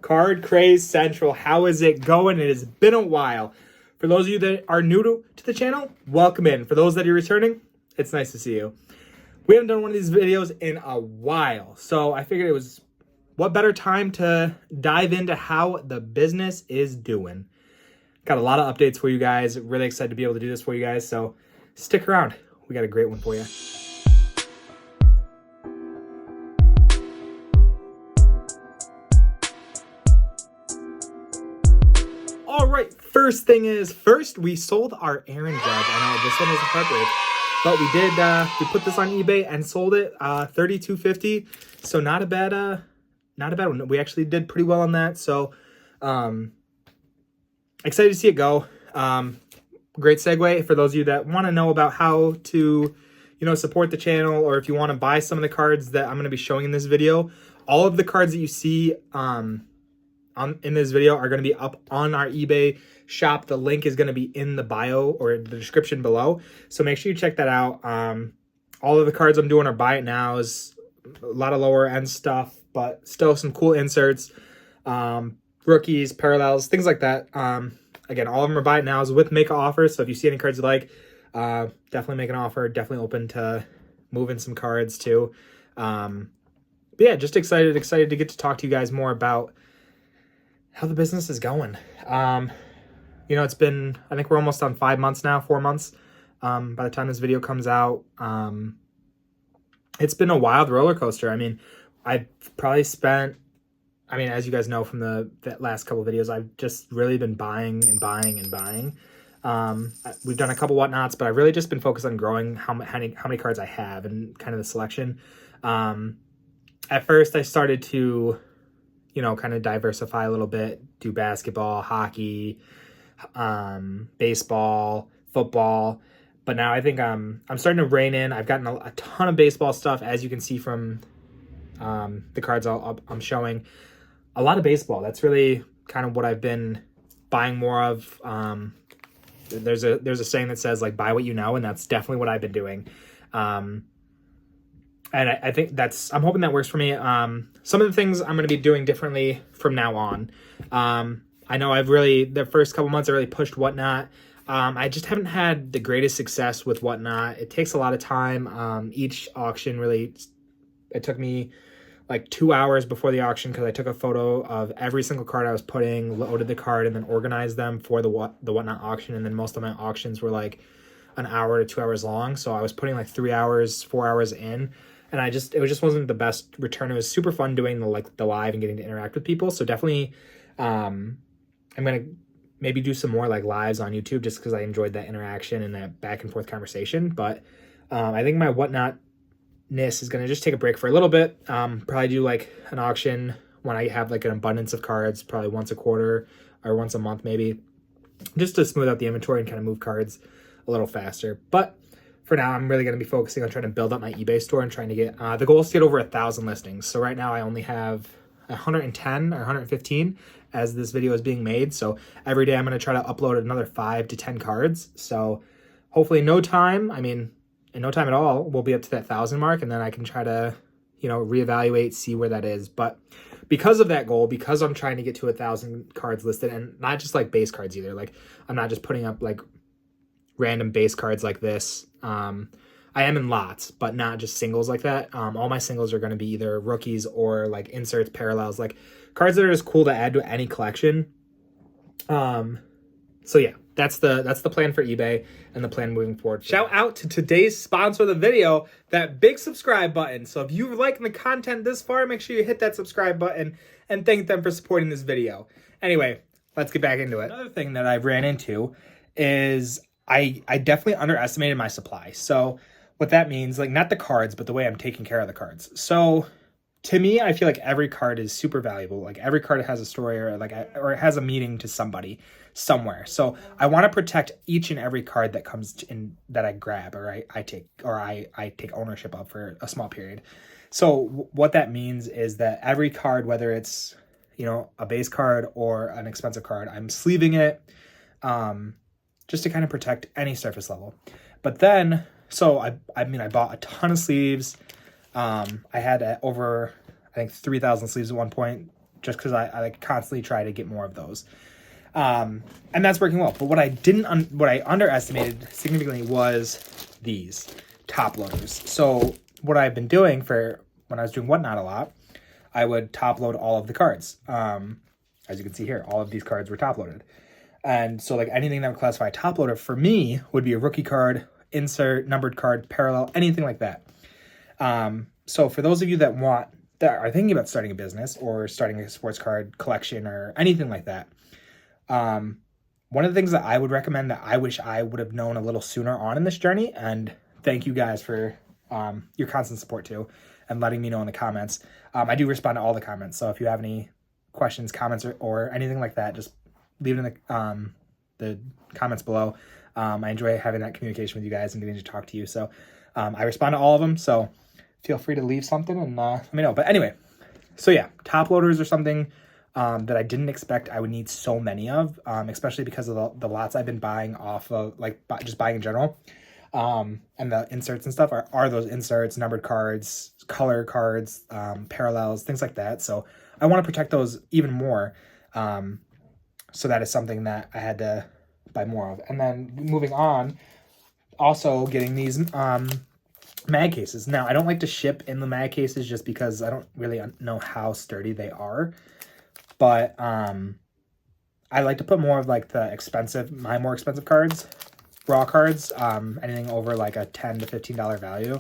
Card Craze Central. How is it going? It has been a while. For those of you that are new to the channel, welcome in. For those that are returning, it's nice to see you. We haven't done one of these videos in a while, so I figured it was what better time to dive into how the business is doing. Got a lot of updates for you guys. Really excited to be able to do this for you guys, so stick around. We got a great one for you. All right, first thing is, first we sold our Aaron Judge. I know this one was a heartbreak, but we did, we put this on eBay and sold it, $32.50. So not a bad one. We actually did pretty well on that. So, excited to see it go. Great segue for those of you that want to know about how to, support the channel, or if you want to buy some of the cards that I'm going to be showing in this video. All of the cards that you see, in this video are going to be up on our eBay shop. The link is going to be in the bio or the description below. So make sure you check that out. All of the cards I'm doing are buy it nows, a lot of lower end stuff, but still some cool inserts, rookies, parallels, things like that. Again, all of them are buy it nows with make offers. So if you see any cards you like, definitely make an offer. Definitely open to moving some cards too. But yeah, just excited to get to talk to you guys more about how the business is going. It's been, I think we're almost on 5 months now, 4 months. By the time this video comes out, it's been a wild roller coaster. I mean, I've probably spent, as you guys know from the last couple of videos, I've just really been buying and buying and buying. We've done a couple whatnots, but I've really just been focused on growing how many cards I have and kind of the selection. At first I started to, kind of diversify a little bit, do basketball, hockey, baseball, football. But now I think I'm starting to rein in. I've gotten a ton of baseball stuff, as you can see from the cards I'm showing. A lot of baseball. That's really kind of what I've been buying more of. There's a saying that says, like, buy what you know, and that's definitely what I've been doing. And I think I'm hoping that works for me. Some of the things I'm going to be doing differently from now on. I know the first couple months I really pushed Whatnot. I just haven't had the greatest success with Whatnot. It takes a lot of time. Each auction it took me like 2 hours before the auction, because I took a photo of every single card I was putting, loaded the card, and then organized them for the Whatnot auction. And then most of my auctions were like an hour to 2 hours long. So I was putting like 3 hours, 4 hours in. And it just wasn't the best return. It was super fun doing the live and getting to interact with people. So definitely, I'm going to maybe do some more like lives on YouTube, just because I enjoyed that interaction and that back and forth conversation. But I think my Whatnot-ness is going to just take a break for a little bit. Probably do like an auction when I have like an abundance of cards, probably once a quarter or once a month maybe, just to smooth out the inventory and kind of move cards a little faster. But for now, I'm really going to be focusing on trying to build up my eBay store and trying to get, the goal is to get over 1,000 listings. So right now I only have 110 or 115 as this video is being made. So every day I'm going to try to upload another 5 to 10 cards. So hopefully in no time at all, we'll be up to that 1,000 mark, and then I can try to, reevaluate, see where that is. But because of that goal, because I'm trying to get to 1,000 cards listed, and not just like base cards either, like I'm not just putting up like random base cards like this. I am in lots, but not just singles like that. All my singles are going to be either rookies or like inserts, parallels, like cards that are just cool to add to any collection. So yeah, that's the plan for eBay and the plan moving forward. Shout out to today's sponsor of the video, that big subscribe button. So if you're liking the content this far, make sure you hit that subscribe button and thank them for supporting this video. Anyway, let's get back into it. Another thing that I've ran into is I definitely underestimated my supply. So what that means, like, not the cards, but the way I'm taking care of the cards. So to me, I feel like every card is super valuable. Like every card has a story, or it has a meaning to somebody somewhere. So I want to protect each and every card that comes in, that I grab, or I take ownership of for a small period. So what that means is that every card, whether it's, a base card or an expensive card, I'm sleeving it, just to kind of protect any surface level. But then, so I bought a ton of sleeves. I had over, I think, 3,000 sleeves at one point, just because I like constantly try to get more of those. And that's working well. But what I underestimated significantly was these top loaders. So what I've been doing for when I was doing Whatnot a lot, I would top load all of the cards. As you can see here, all of these cards were top loaded. And so like anything that would classify top loader for me would be a rookie card, insert, numbered card, parallel, anything like that. So for those of you that are thinking about starting a business or starting a sports card collection or anything like that, one of the things that I would recommend that I wish I would have known a little sooner on in this journey, and thank you guys for your constant support too, and letting me know in the comments. I do respond to all the comments, so if you have any questions, comments, or anything like that, just leave it in the comments below. I enjoy having that communication with you guys and getting to talk to you. So I respond to all of them, so feel free to leave something and let me know. But anyway, so yeah, top loaders are something that I didn't expect I would need so many of, especially because of the lots I've been buying off of, like just buying in general. And the inserts and stuff are those inserts, numbered cards, color cards, parallels, things like that. So I want to protect those even more. So that is something that I had to buy more of. And then moving on, also getting these mag cases. Now, I don't like to ship in the mag cases just because I don't really know how sturdy they are. But I like to put more of like my more expensive cards, raw cards, anything over like a $10 to $15 value,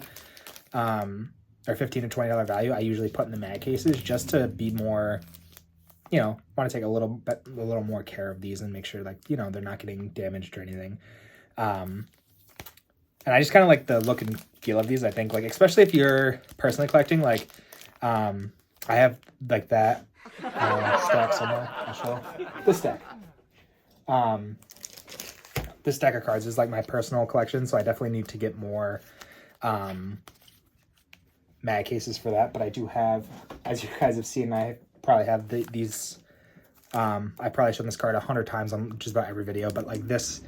or $15 to $20 value. I usually put in the mag cases just to be more, want to take a little more care of these and make sure like, they're not getting damaged or anything. And I just kind of like the look and feel of these. I think like, especially if you're personally collecting, like, I have like that stack somewhere. I'll show this stack. This stack of cards is like my personal collection, so I definitely need to get more mag cases for that. But I do have, as you guys have seen, I probably have these. I probably shown this card 100 times on just about every video, but like this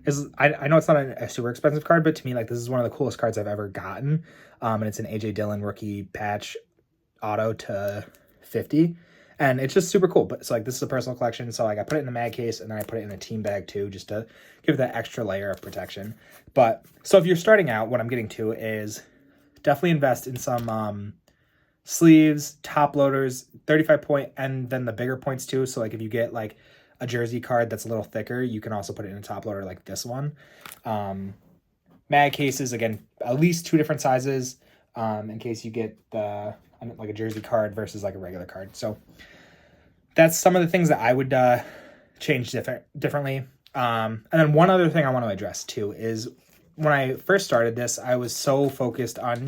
is, I know it's not a super expensive card, but to me, like this is one of the coolest cards I've ever gotten. And it's an AJ Dillon rookie patch auto to 50. And it's just super cool. But so like this is a personal collection. So like I put it in the mag case and then I put it in a team bag too, just to give that extra layer of protection. But so if you're starting out, what I'm getting to is definitely invest in some sleeves, top loaders, 35 point, and then the bigger points too. So like if you get like a jersey card that's a little thicker, you can also put it in a top loader like this one. Mag cases, again, at least 2 different sizes, in case you get like a jersey card versus like a regular card. So that's some of the things that I would change differently. And then one other thing I want to address too is when I first started this, I was so focused on,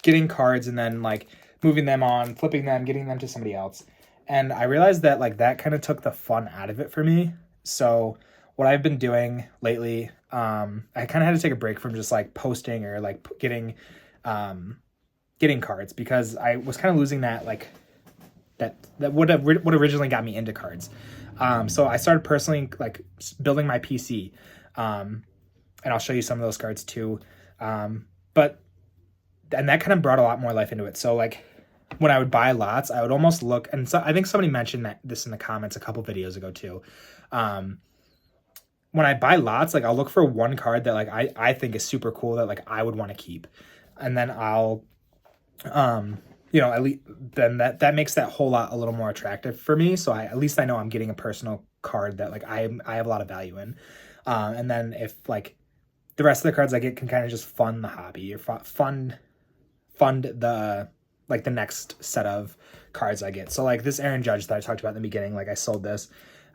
getting cards and then like moving them on, flipping them, getting them to somebody else. And I realized that like that kind of took the fun out of it for me. So what I've been doing lately, I kind of had to take a break from just like posting or like getting cards, because I was kind of losing that like that what originally got me into cards. So I started personally like building my PC, and I'll show you some of those cards too. And that kind of brought a lot more life into it. So like when I would buy lots, I would almost look, and so I think somebody mentioned this in the comments a couple videos ago too. When I buy lots, like I'll look for one card that like I think is super cool that like I would want to keep, and then I'll at least then that makes that whole lot a little more attractive for me. So at least I know I'm getting a personal card that like I have a lot of value in. And then if like the rest of the cards I get can kind of just fund the hobby or fund the like the next set of cards I get. So like this Aaron Judge that I talked about in the beginning, like I sold this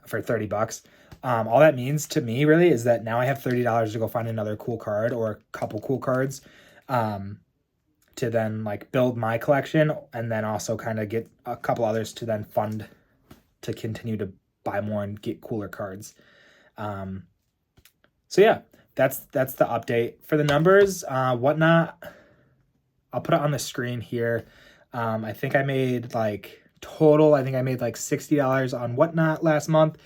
for $30. All that means to me really is that now I have $30 to go find another cool card or a couple cool cards, to then like build my collection, and then also kind of get a couple others to then fund to continue to buy more and get cooler cards. So yeah, that's the update for the numbers. Whatnot, I'll put it on the screen here. I think I made like $60 on Whatnot last month,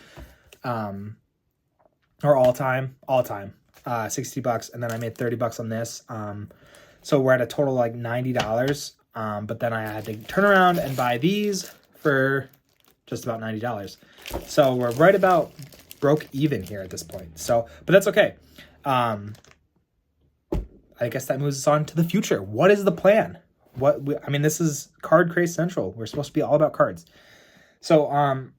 or all time, $60, and then I made $30 on this. So we're at a total like $90. But then I had to turn around and buy these for just about $90. So we're right about broke even here at this point. So, but that's okay. I guess that moves us on to the future. What is the plan? This is Card Craze Central. We're supposed to be all about cards. So,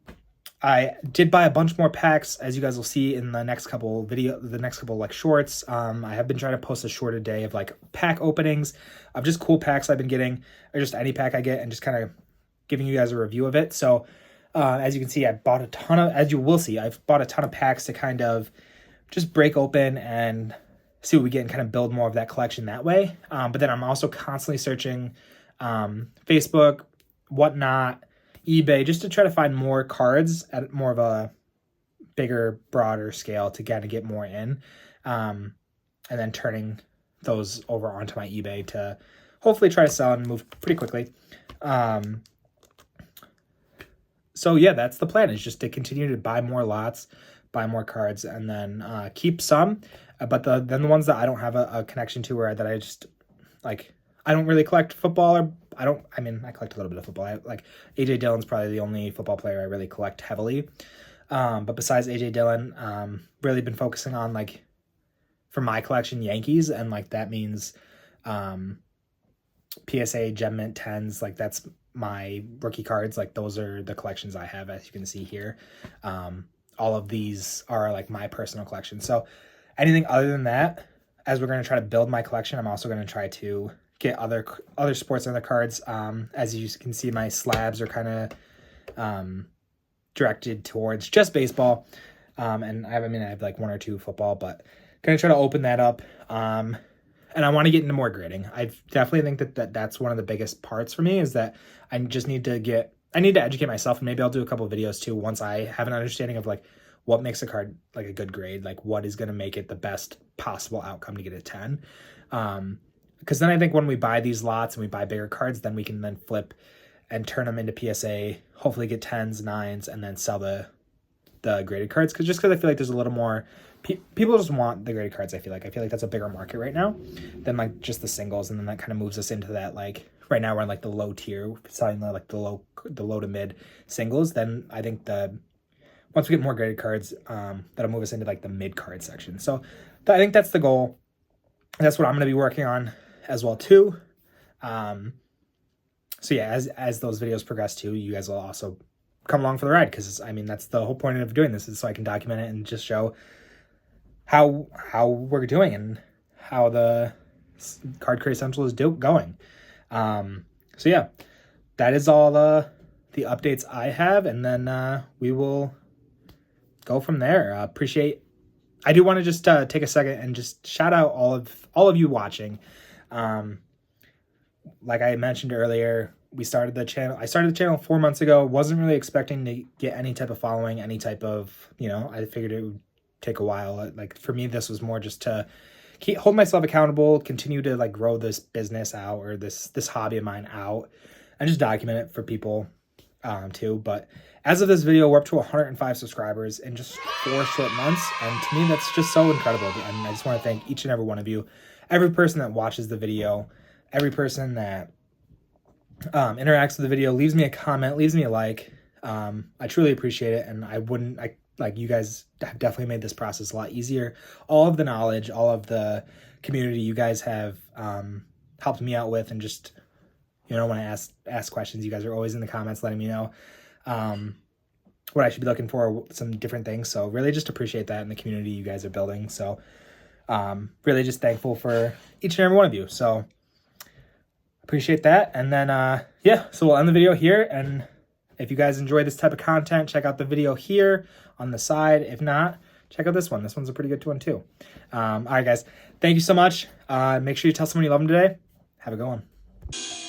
I did buy a bunch more packs, as you guys will see in the next couple like shorts. I have been trying to post a short a day of like pack openings of just cool packs I've been getting, or just any pack I get, and just kind of giving you guys a review of it. So, as you can see, I've bought a ton of packs to kind of just break open and see what we get and kind of build more of that collection that way. But then I'm also constantly searching Facebook, whatnot, eBay, just to try to find more cards at more of a bigger, broader scale to kind of get more in. And then turning those over onto my eBay to hopefully try to sell and move pretty quickly. So yeah, that's the plan, is just to continue to buy more lots, buy more cards, and then keep some. But then the ones that I don't have a connection to, or that I just like, I don't really collect football, or I collect a little bit of football. Like AJ Dillon's probably the only football player I really collect heavily. But besides AJ Dillon, really been focusing on, like, for my collection, Yankees, and like that means PSA Gem Mint 10s, like that's my rookie cards. Like those are the collections I have, as you can see here. All of these are like my personal collection. So anything other than that, as we're going to try to build my collection, I'm also going to try to get other sports and other cards. As you can see, my slabs are kind of directed towards just baseball. And I have like one or two football, but going to try to open that up. And I want to get into more grading. I definitely think that's one of the biggest parts for me, is that I just need to educate myself, and maybe I'll do a couple of videos too once I have an understanding of like what makes a card like a good grade, like what is going to make it the best possible outcome to get a 10. Because then I think when we buy these lots and we buy bigger cards, then we can then flip and turn them into PSA, hopefully get 10s, 9s, and then sell the graded cards. Because I feel like there's a little more, people just want the graded cards. I feel like that's a bigger market right now than like just the singles. And then that kind of moves us into that, like right now we're in like the low tier, selling the low to mid singles. Then I think once we get more graded cards, that'll move us into like the mid card section. So I think that's the goal. That's what I'm going to be working on as well too. So yeah, as those videos progress too, you guys will also come along for the ride, because that's the whole point of doing this, is so I can document it and just show how we're doing and how the Card Craze Central is going. So yeah, that is all the updates I have, and then we will go from there. I do want to just take a second and just shout out all of you watching. Like I mentioned earlier, I started the channel 4 months ago. Wasn't really expecting to get any type of following, any type of, I figured it would take a while. Like for me, this was more just to hold myself accountable, continue to like grow this business out, or this hobby of mine out, and just document it for people too. But as of this video, we're up to 105 subscribers in just 4 short months. And to me, that's just so incredible. And I just want to thank each and every one of you, every person that watches the video, every person that interacts with the video, leaves me a comment, leaves me a like. I truly appreciate it. And you guys have definitely made this process a lot easier. All of the knowledge, all of the community you guys have helped me out with. And just, when I ask questions, you guys are always in the comments letting me know what I should be looking for, some different things. So really just appreciate that in the community you guys are building. So really just thankful for each and every one of you. So appreciate that. And then, so we'll end the video here. And if you guys enjoy this type of content, check out the video here on the side. If not, check out this one. This one's a pretty good one too. All right, guys. Thank you so much. Make sure you tell someone you love them today. Have a good one.